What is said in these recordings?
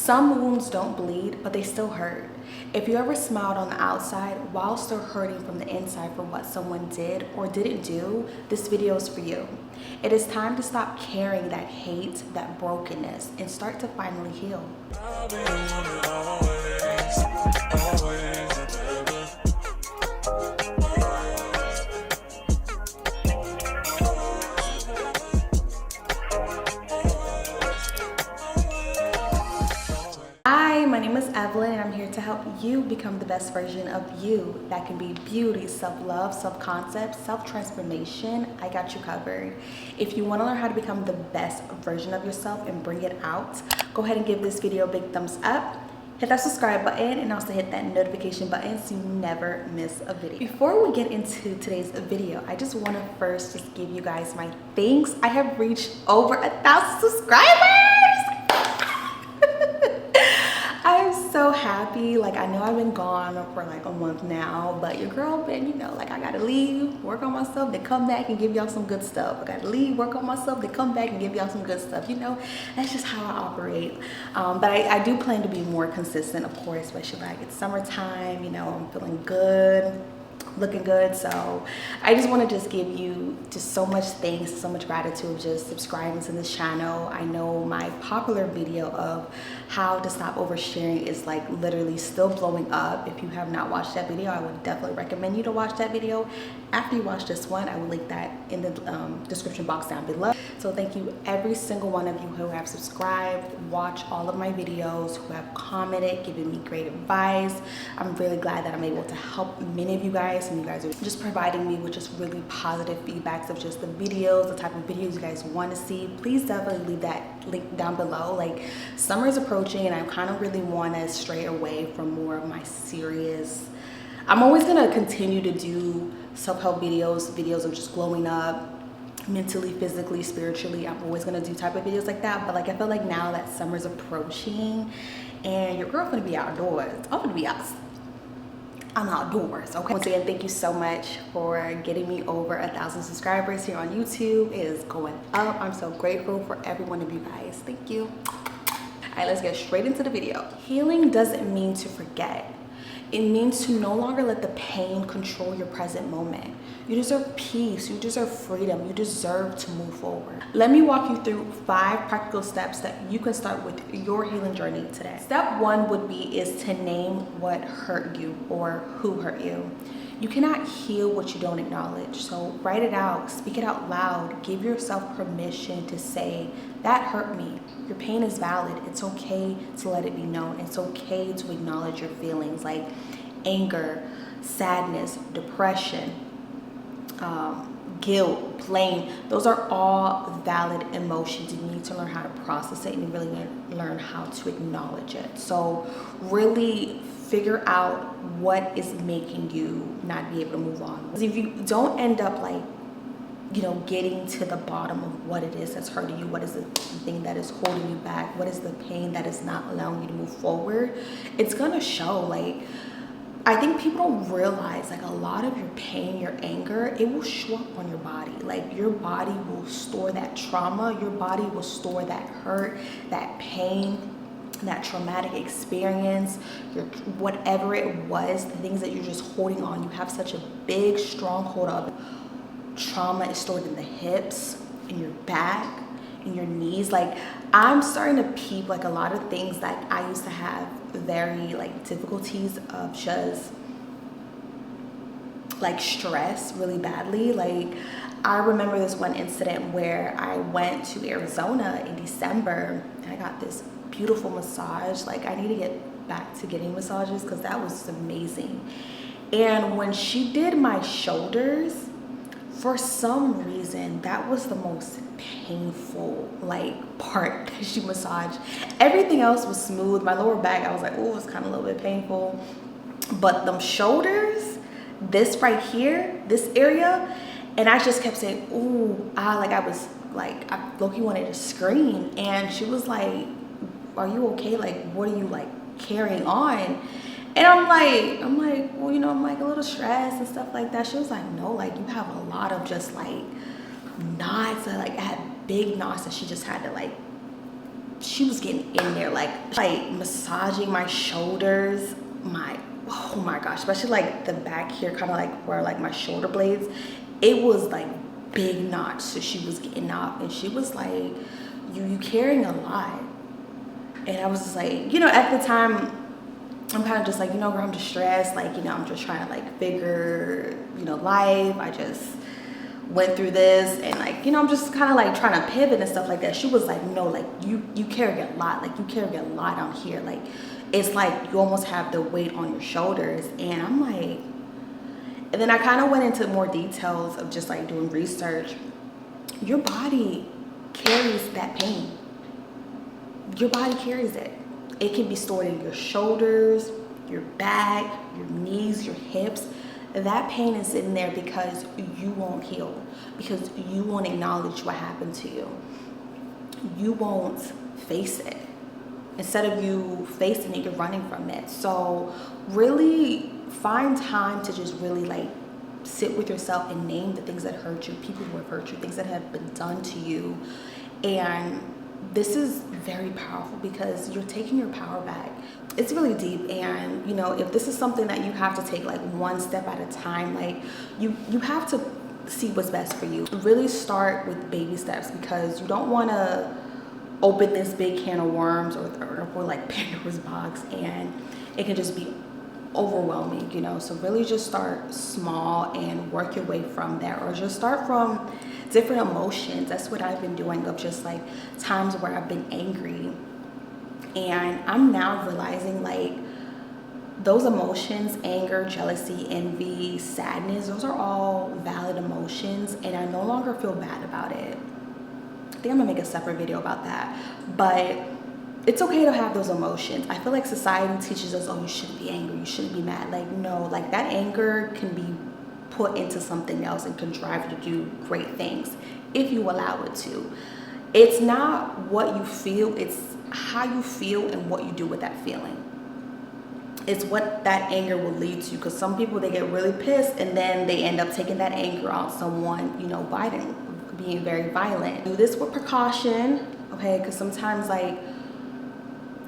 Some wounds don't bleed, but they still hurt. If you ever smiled on the outside while still hurting from the inside for what someone did or didn't do, this video is for you. It is time to stop carrying that hate, that brokenness, and start to finally heal. Hi, my name is Ev-Lynn, and I'm here to help you become the best version of you. That can be beauty, self-love, self-concept, self-transformation. I got you covered. If you want to learn how to become the best version of yourself and bring it out, go ahead and give this video a big thumbs up. Hit that subscribe button and also hit that notification button so you never miss a video. Before we get into today's video, I just want to first just give you guys my thanks. I have reached over 1,000 subscribers. I'm so happy. Like, I know I've been gone for like a month now, but your girl been, you know, like, I gotta leave, work on myself, then come back and give y'all some good stuff. I gotta leave, work on myself, then come back and give y'all some good stuff. You know, that's just how I operate. But I do plan to be more consistent, of course, especially like it's summertime. You know, I'm feeling good, looking good. So I just want to just give you just so much thanks, so much gratitude of just subscribing to this channel. I know my popular video of how to stop oversharing is like literally still blowing up. If you have not watched that video, I would definitely recommend you to watch that video. After you watch this one, I will link that in the description box down below. So thank you every single one of you who have subscribed, watched all of my videos, who have commented, given me great advice. I'm really glad that I'm able to help many of you guys, and you guys are just providing me with just really positive feedbacks of just the videos, the type of videos you guys want to see. Please definitely leave that link down below. Like, summer is approaching and I kind of really want to stray away from more of my serious, I'm always going to continue to do self-help videos of just glowing up mentally, physically, spiritually. I'm always going to do type of videos like that. But like, I feel like now that summer's approaching and your girl gonna be outdoors, I'm outdoors, okay? Once again, thank you so much for getting me over 1,000 subscribers here on YouTube. It is going up. I'm so grateful for every one of you guys. Thank you. All right, let's get straight into the video. Healing doesn't mean to forget. It means to no longer let the pain control your present moment. You deserve peace, you deserve freedom, you deserve to move forward. Let me walk you through 5 practical steps that you can start with your healing journey today. Step 1 is to name what hurt you or who hurt you. You cannot heal what you don't acknowledge. So write it out, speak it out loud, give yourself permission to say, that hurt me. Your pain is valid. It's okay to let it be known. It's okay to acknowledge your feelings like anger, sadness, depression, guilt, blame. Those are all valid emotions. You need to learn how to process it and really learn how to acknowledge it. So really figure out what is making you not be able to move on. Because if you don't end up like, you know, getting to the bottom of what it is that's hurting you, what is the thing that is holding you back, what is the pain that is not allowing you to move forward, it's gonna show. Like, I think people don't realize, like, a lot of your pain, your anger, it will show up on your body. Like, your body will store that trauma, your body will store that hurt, that pain, that traumatic experience, your whatever it was, the things that you're just holding on. You have such a big stronghold of trauma is stored in the hips, in your back, in your knees. Like, I'm starting to peep like a lot of things that I used to have very like difficulties of just like stress really badly. Like, I remember this one incident where I went to Arizona in December and I got this beautiful massage. Like, I need to get back to getting massages because that was amazing. And when she did my shoulders, for some reason, that was the most painful like part that she massaged. Everything else was smooth. My lower back, I was like, oh, it's kind of a little bit painful. But them shoulders, this right here, this area, and I just kept saying, ooh, like I was like, I low-key wanted to scream. And she was like, are you okay? Like, what are you like carrying on? And I'm like, well, you know, I'm like a little stressed and stuff like that. She was like, no, like, you have a lot of just like knots. Like, I had big knots that she just had to like she was getting in there, like massaging my shoulders, oh my gosh, especially like the back here, kind of like where like my shoulder blades, it was like big knots. So she was getting up and she was like, you carrying a lot. And I was just like, you know, at the time I'm kind of just like, you know, girl, I'm just stressed, like, you know, I'm just trying to like figure, you know, life. I just went through this, and like, you know, I'm just kind of like trying to pivot and stuff like that. She was like, no, like you carry a lot, like you carry a lot out here, like it's like you almost have the weight on your shoulders. And I'm like, and then I kind of went into more details of just like doing research. Your body carries that pain. Your body carries it. It can be stored in your shoulders, your back, your knees, your hips. That pain is in there because you won't heal, because you won't acknowledge what happened to you. You won't face it. Instead of you facing it, you're running from it. So really find time to just really like sit with yourself and name the things that hurt you, people who have hurt you, things that have been done to you. And this is very powerful because you're taking your power back. It's really deep. And you know, if this is something that you have to take like one step at a time, like you have to see what's best for you. Really start with baby steps, because you don't want to open this big can of worms or like Pandora's box, and it can just be overwhelming, you know. So really just start small and work your way from there, or just start from different emotions. That's what I've been doing, of just like times where I've been angry, and I'm now realizing like those emotions, anger, jealousy, envy, sadness, those are all valid emotions, and I no longer feel bad about it. I think I'm gonna make a separate video about that, but it's okay to have those emotions. I feel like society teaches us, oh, you shouldn't be angry, you shouldn't be mad. Like, no, like that anger can be put into something else and can drive you to do great things if you allow it to. It's not what you feel, it's how you feel and what you do with that feeling. It's what that anger will lead to, because some people, they get really pissed and then they end up taking that anger on someone, you know, being very violent. Do this with precaution, okay? Because sometimes, like,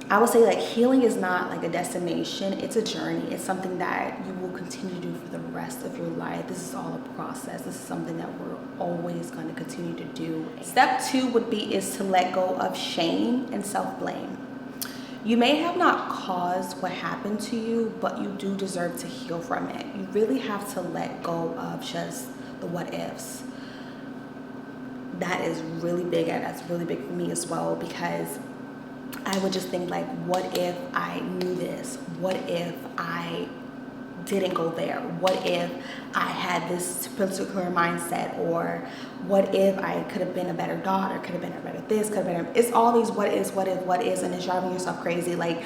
I would say like healing is not like a destination, it's a journey. It's something that you will continue to do for the rest of your life. This is all a process. This is something that we're always going to continue to do. Step 2 is to let go of shame and self-blame. You may have not caused what happened to you, but you do deserve to heal from it. You really have to let go of just the what ifs. That is really big, and that's really big for me as well, because I would just think like, what if I knew this? What if I didn't go there? What if I had this particular mindset? Or what if I could have been a better daughter, could have been a better this, could have been it's all these what ifs, what is, and it's driving yourself crazy. Like,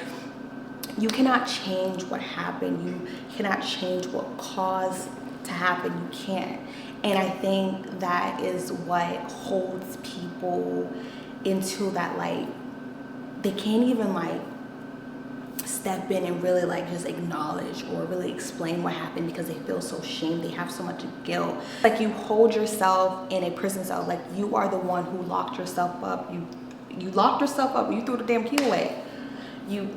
you cannot change what happened. You cannot change what caused to happen. You can't. And I think that is what holds people into that, like, they can't even like step in and really like just acknowledge or really explain what happened, because they feel so ashamed. They have so much guilt. Like, you hold yourself in a prison cell. Like, you are the one who locked yourself up. You locked yourself up. You threw the damn key away.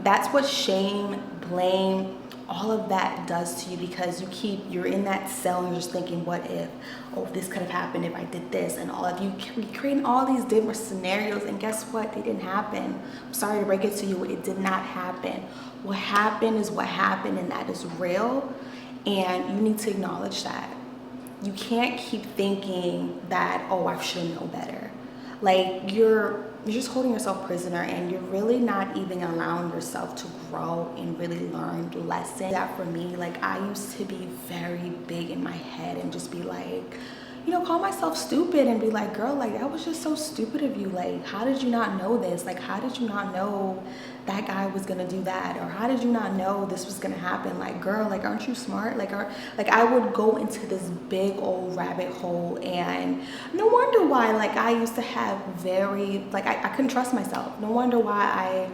That's what shame, blame, all of that does to you, because you're in that cell and you're just thinking, what if, oh, this could have happened if I did this, and all of you creating all these different scenarios, and guess what? They didn't happen. I'm sorry to break it to you, it did not happen. What happened is what happened, and that is real, and you need to acknowledge that. You can't keep thinking that, oh, I should know better. Like, you're just holding yourself prisoner, and you're really not even allowing yourself to grow and really learn lessons. That for me, like, I used to be very big in my head and just be like, you know, call myself stupid and be like, girl, like, that was just so stupid of you. Like, how did you not know this? Like, how did you not know that guy was gonna do that? Or how did you not know this was gonna happen? Like, girl, like, aren't you smart? Like, I would go into this big old rabbit hole, and no wonder why, like, I used to have I couldn't trust myself. No wonder why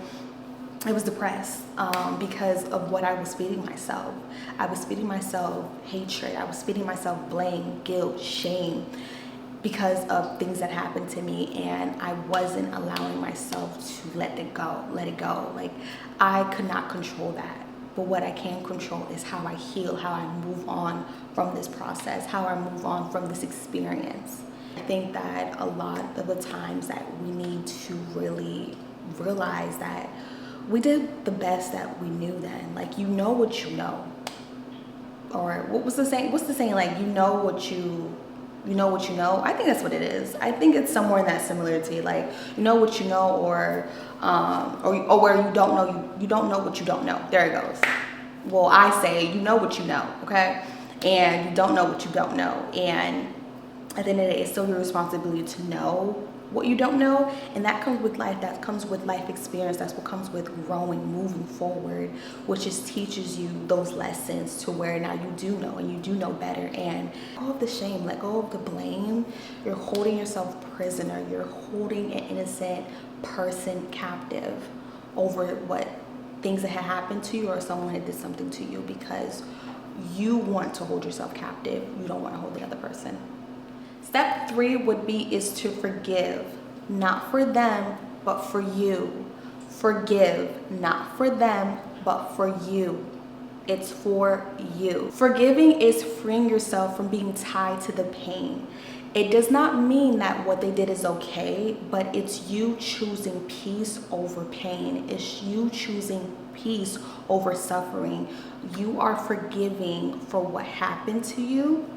I was depressed, because of what I was feeding myself. I was feeding myself hatred. I was feeding myself blame, guilt, shame. because of things that happened to me, and I wasn't allowing myself to let it go. Like, I could not control that. But what I can control is how I heal, how I move on from this process, how I move on from this experience. I think that a lot of the times that we need to really realize that we did the best that we knew then. Like, you know what you know. Or what's the saying? Like, you know what you know. I think that's what it is. I think it's somewhere in that similarity. Like, you know what you know, or where you don't know what you don't know. There it goes. Well, I say you know what you know, okay? And you don't know what you don't know. And at the end of the day, it's still your responsibility to know what you don't know, and that comes with life. That comes with life experience. That's what comes with growing, moving forward, which just teaches you those lessons to where now you do know, and you do know better. And let go of the shame, let go of the blame. You're holding yourself prisoner. You're holding an innocent person captive over what things that had happened to you, or someone that did something to you, because you want to hold yourself captive. You don't want to hold the other person. Step 3 would be is to forgive, not for them, but for you. Forgive, not for them, but for you. It's for you. Forgiving is freeing yourself from being tied to the pain. It does not mean that what they did is okay, but it's you choosing peace over pain. It's you choosing peace over suffering. You are forgiving for what happened to you,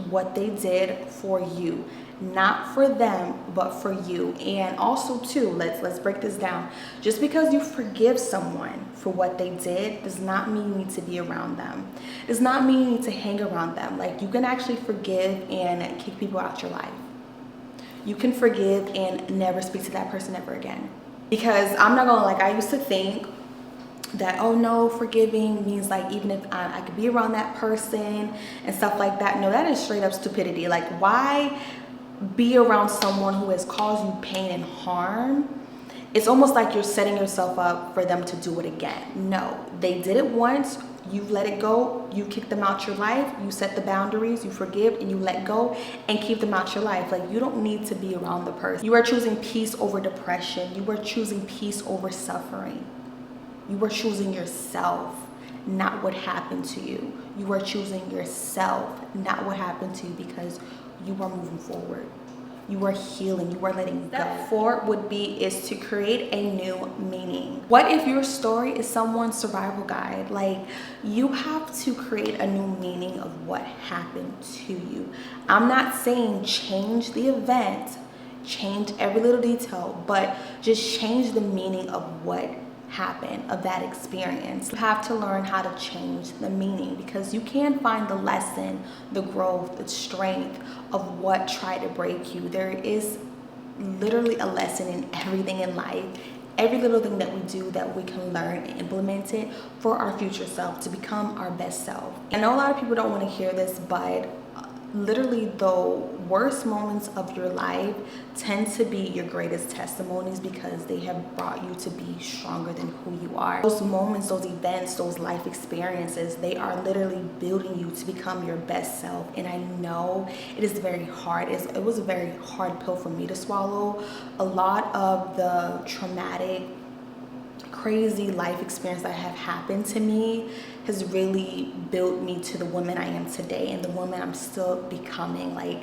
what they did for you, not for them, but for you. And also too, let's break this down. Just because you forgive someone for what they did does not mean you need to be around them. Does not mean you need to hang around them. Like, you can actually forgive and kick people out your life. You can forgive and never speak to that person ever again. Because I'm not gonna, like, I used to think that, oh no, forgiving means like even if I could be around that person and stuff like that. No, that is straight up stupidity. Like, why be around someone who has caused you pain and harm? It's almost like you're setting yourself up for them to do it again. No, they did it once, you let it go, you kick them out your life, you set the boundaries, you forgive and you let go and keep them out your life. Like, you don't need to be around the person. You are choosing peace over depression. You are choosing peace over suffering. You are choosing yourself, not what happened to you. You are choosing yourself, not what happened to you, because you are moving forward. You are healing. You are letting go. Step 4 would be is to create a new meaning. What if your story is someone's survival guide? Like, you have to create a new meaning of what happened to you. I'm not saying change the event, change every little detail, but just change the meaning of what happen of that experience. You have to learn how to change the meaning, because you can find the lesson, the growth, the strength of what tried to break you. There is literally a lesson in everything in life. Every little thing that we do, that we can learn and implement it for our future self, to become our best self. I know a lot of people don't want to hear this, but literally the worst moments of your life tend to be your greatest testimonies, because they have brought you to be stronger than who you are. Those moments, those events, those life experiences, they are literally building you to become your best self. And I know it is very hard. It was a very hard pill for me to swallow. A lot of the traumatic, crazy life experience that have happened to me has really built me to the woman I am today, and the woman I'm still becoming. Like,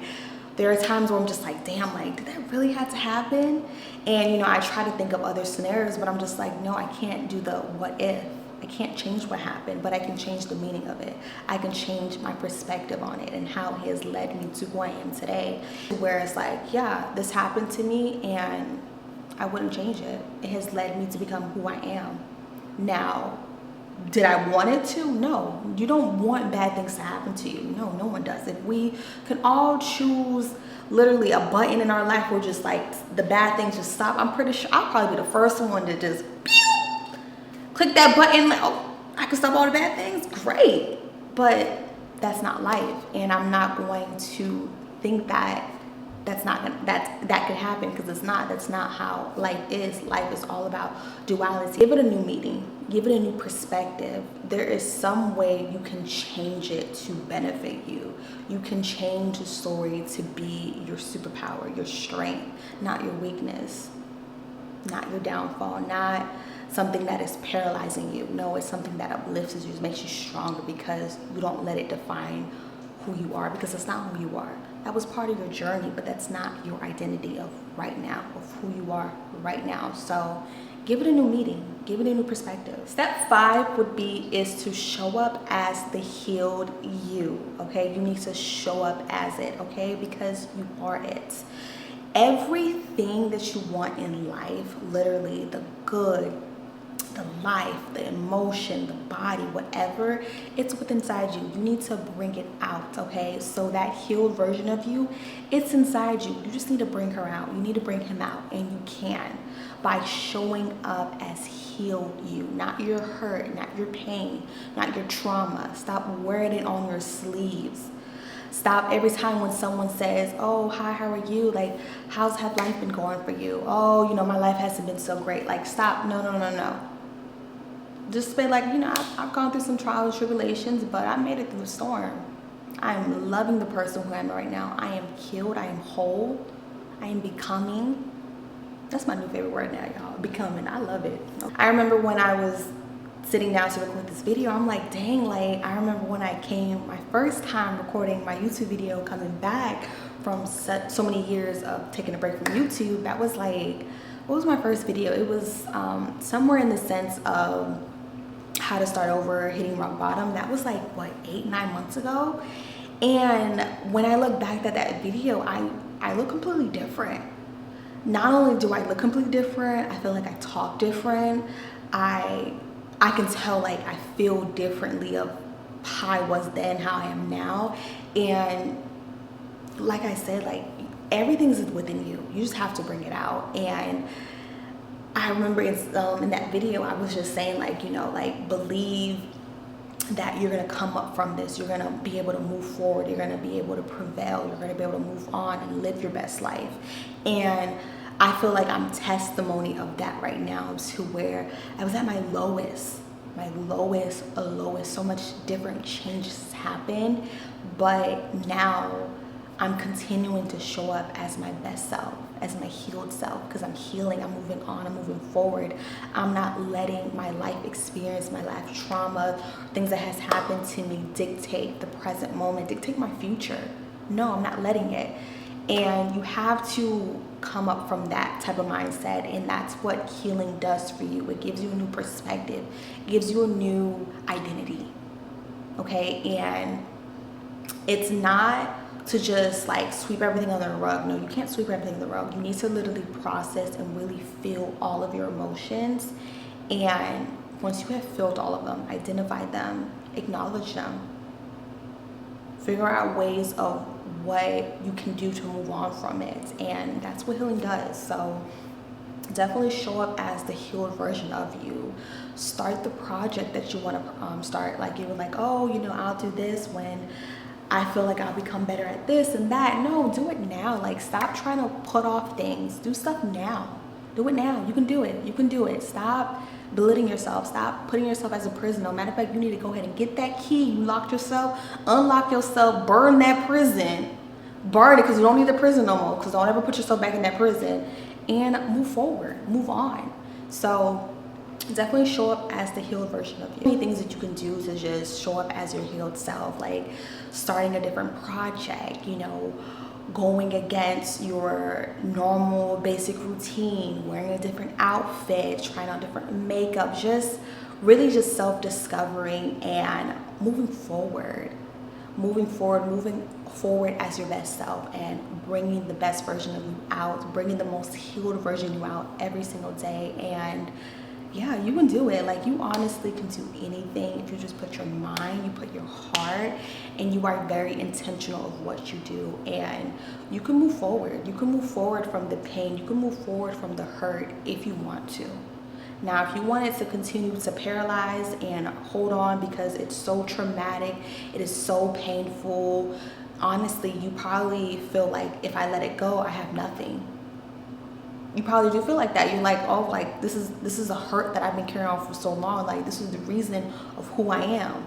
there are times where I'm just like, damn, like, did that really have to happen? And, you know, I try to think of other scenarios, but I'm just like, no, I can't do the what if. I can't change what happened, but I can change the meaning of it. I can change my perspective on it and how it has led me to who I am today. Where it's like, yeah, this happened to me and I wouldn't change it. It has led me to become who I am. Now, did I want it to? No. You don't want bad things to happen to you. No, no one does. If we can all choose literally a button in our life where just like the bad things just stop, I'm pretty sure I'll probably be the first one to just click that button, like, oh, I can stop all the bad things. Great. But that's not life. And I'm not going to think that that could happen, because that's not how life is. Life is all about duality. Give it a new meaning, give it a new perspective. There is some way you can change it to benefit you. You can change the story to be your superpower, your strength, not your weakness, not your downfall, not something that is paralyzing you. No, it's something that uplifts you, makes you stronger, because you don't let it define who you are, because it's not who you are. That was part of your journey, but that's not your identity of right now, of who you are right now. So give it a new meaning, give it a new perspective. Step 5 is to show up as the healed you, okay? You need to show up as it, okay? Because you are it. Everything that you want in life, literally the good, the life, the emotion, the body, whatever, it's within inside you. You need to bring it out, okay? So that healed version of you, it's inside you. You just need to bring her out. You need to bring him out, and you can by showing up as healed you, not your hurt, not your pain, not your trauma. Stop wearing it on your sleeves. Stop every time when someone says, oh, hi, how are you? Like, how's life been going for you? Oh, you know, my life hasn't been so great. Like, stop. No. Just be like, you know, I've gone through some trials and tribulations, but I made it through the storm. I'm loving the person who I am right now. I am healed. I am whole. I am becoming. That's my new favorite word now, y'all. Becoming. I love it. I remember when I was sitting down to record this video, I'm like, dang, like, I remember when I came my first time recording my YouTube video, coming back from so many years of taking a break from YouTube. That was like, what was my first video? It was somewhere in the sense of how to start over, hitting rock bottom. That was like, what, 8-9 months ago? And when I look back at that video, I look completely different. Not only do I look completely different, I feel like I talk different. I can tell, like, I feel differently of how I was then, how I am now. And like I said, like, everything's within you. You just have to bring it out. And I remember in that video, I was just saying, like, you know, like, believe that you're going to come up from this. You're going to be able to move forward. You're going to be able to prevail. You're going to be able to move on and live your best life. And I feel like I'm testimony of that right now, to where I was at my lowest. So much different changes happened, but now I'm continuing to show up as my best self, as my healed self, because I'm healing, I'm moving on, I'm moving forward. I'm not letting my life experience, my life trauma, things that has happened to me dictate the present moment, dictate my future. No, I'm not letting it. And you have to come up from that type of mindset, and that's what healing does for you. It gives you a new perspective, it gives you a new identity, okay? And it's not to just like sweep everything under the rug. No, you can't sweep everything under the rug. You need to literally process and really feel all of your emotions. And once you have felt all of them, identify them, acknowledge them, figure out ways of what you can do to move on from it. And that's what healing does. So definitely show up as the healed version of you. Start the project that you want to start. Like, you were like, oh, you know, I'll do this when I feel like I'll become better at this and that. No, do it now. Like, stop trying to put off things. Do stuff now. Do it now. You can do it. You can do it. Stop belittling yourself. Stop putting yourself as a prisoner. Matter of fact, you need to go ahead and get that key. You locked yourself, unlock yourself, burn that prison. Burn it, because you don't need the prison no more, because don't ever put yourself back in that prison, and move forward, move on. So definitely show up as the healed version of you. Many things that you can do to just show up as your healed self, like starting a different project, you know, going against your normal basic routine, wearing a different outfit, trying out different makeup, just really just self-discovering and moving forward as your best self, and bringing the best version of you out, bringing the most healed version of you out every single day. And yeah, you can do it. Like, you honestly can do anything if you just put your mind, you put your heart, and you are very intentional of what you do. And you can move forward. You can move forward from the pain. You can move forward from the hurt if you want to. Now, if you wanted to continue to paralyze and hold on because it's so traumatic, it is so painful, honestly, you probably feel like if I let it go, I have nothing. You probably do feel like that. You're like, oh, like this is a hurt that I've been carrying on for so long. Like this is the reason of who I am.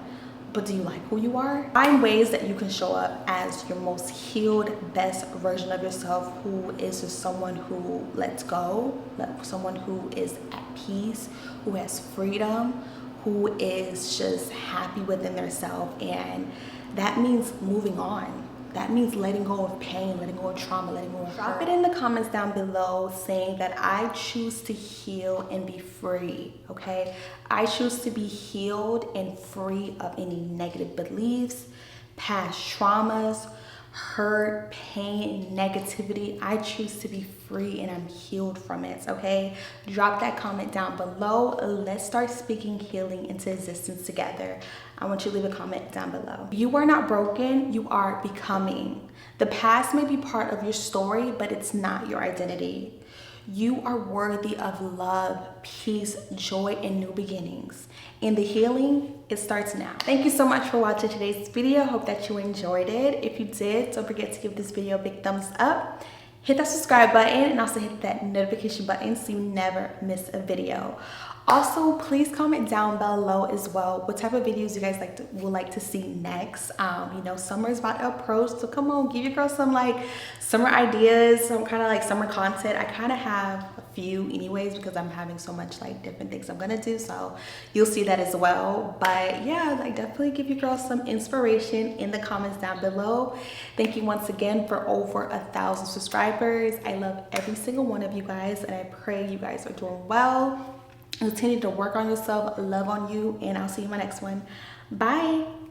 But do you like who you are? Find ways that you can show up as your most healed, best version of yourself, who is just someone who lets go, someone who is at peace, who has freedom, who is just happy within themselves. And that means moving on. That means letting go of pain, letting go of trauma, letting go of hurt. Drop it in the comments down below saying that I choose to heal and be free, okay? I choose to be healed and free of any negative beliefs, past traumas, hurt, pain, negativity. I choose to be free and I'm healed from it, okay? Drop that comment down below. Let's start speaking healing into existence together. I want you to leave a comment down below. You are not broken, you are becoming. The past may be part of your story, but it's not your identity. You are worthy of love, peace, joy, and new beginnings. And the healing, it starts now. Thank you so much for watching today's video. Hope that you enjoyed it. If you did, don't forget to give this video a big thumbs up. Hit that subscribe button and also hit that notification button so you never miss a video. Also, please comment down below as well what type of videos you guys would like to see next. You know, summer is about to approach, so come on, give your girl some like summer ideas, some kind of like summer content. I kind of have a few anyways because I'm having so much like different things I'm gonna do, so you'll see that as well. But yeah, like definitely give your girl some inspiration in the comments down below. Thank you once again for over 1,000 subscribers. I love every single one of you guys, and I pray you guys are doing well. Continue to work on yourself, love on you, and I'll see you in my next one. Bye.